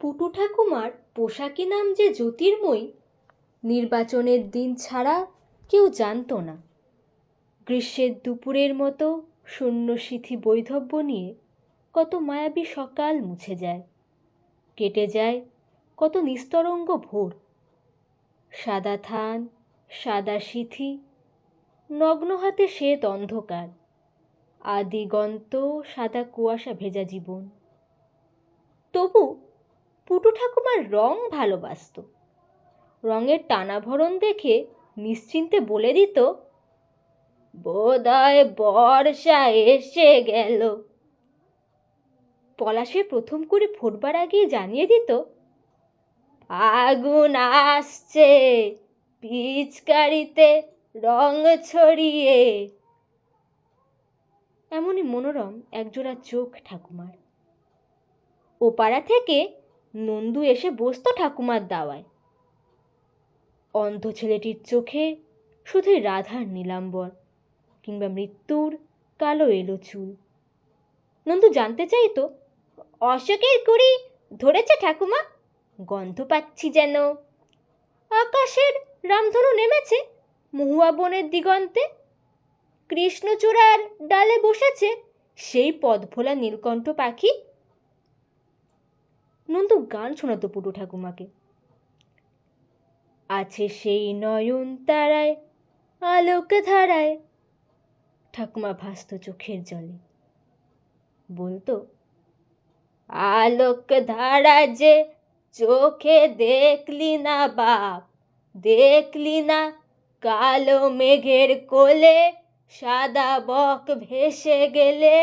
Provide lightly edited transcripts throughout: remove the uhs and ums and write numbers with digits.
পুটু ঠাকুমার পোশাকি নাম যে জ্যোতির্ময়ী, নির্বাচনের দিন ছাড়া কেউ জানত না। গ্রীষ্মের দুপুরের মতো শূন্য সিথি বৈধব্য নিয়ে কত মায়াবী সকাল মুছে যায়, কেটে যায় কত নিস্তরঙ্গ ভোর। সাদা থান, সাদা সিথি, নগ্ন হাতে শ্বেত অন্ধকার, আদিগন্ত সাদা কুয়াশা ভেজা জীবন। তবু পুটু ঠাকুমার রং ভালোবাসত। রঙের টানাভরণ দেখে নিশ্চিন্তে বলে দিত, বোধহয় বর্ষা এসে গেল। পলাশে প্রথম করে ফোটবার আগেই জানিয়ে দিত, আগুন আসছে, পিচকারিতে রং ছড়িয়ে। এমনই মনোরম একজোড়া চোখ ঠাকুমার। ও পাড়া থেকে নন্দু এসে বসতো ঠাকুমার দাওয়ায়। অন্ধ ছেলেটির চোখে শুধুই রাধার নীলাম্বর কিংবা মৃত্যুর কালো এলো চুল। নন্দু জানতে চাইতো, অশোকের কুড়ি ধরেছে ঠাকুমা? গন্ধ পাচ্ছি যেন। আকাশের রামধনু নেমেছে মহুয়া বনের দিগন্তে। কৃষ্ণচূড়ার ডালে বসেছে সেই পদভোলা নীলকণ্ঠ পাখি। নন্দু গান শোনাতো পুটু ঠাকুমাকে। আছে সেই নয়ন তারায় আলোক ধারায়। ঠাকুমা ভাসত চোখের জলে। বলতো, আলোক ধারা যে চোখে দেখলি না বাপ, দেখলি না কালো মেঘের কোলে সাদা বক ভেসে গেলে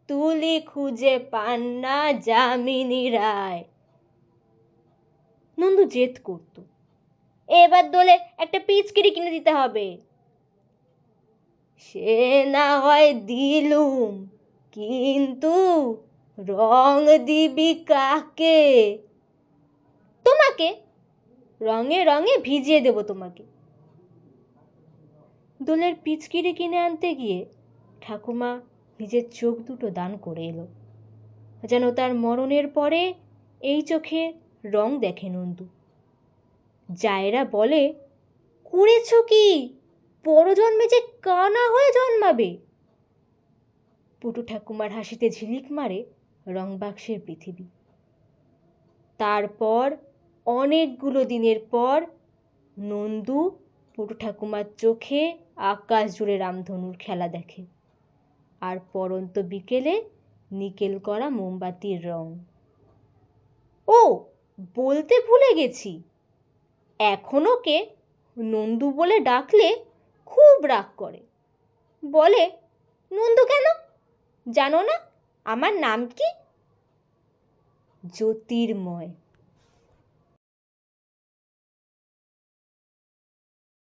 তুলি খুঁজে পান না যামিনী রায়। নন্দু জেদ করত, এবার দোলে একটা পিচকিরি কিনে দিতে হবে। সে না হয় দিলুম, কিন্তু রং দিবি কাকে? তোমাকে, রঙে রঙে ভিজিয়ে দেব তোমাকে। দোলের পিচকিরি কিনে আনতে গিয়ে ঠাকুমা নিজের চোখ দুটো দান করে এলো, যেন তার মরণের পরে এই চোখে রং দেখে নন্দু। জায়রা বলে, করেছ কি? পরজন্মে যে কানা হয়ে জন্মাবে। পুটু ঠাকুমার হাসিতে ঝিলিক মারে রং বাক্সের পৃথিবী। তারপর অনেকগুলো দিনের পর নন্দু পুটু ঠাকুমার চোখে আকাশ জুড়ে রামধনুর খেলা দেখে, আর পরন্ত বিকেলে নিকেল করা মোমবাতির রং। ও বলতে ভুলে গেছি, এখন ওকে নন্দু বলে ডাকলে খুব রাগ করে। বলে, নন্দু কেন? জানো না আমার নাম কি? জ্যোতির্ময়।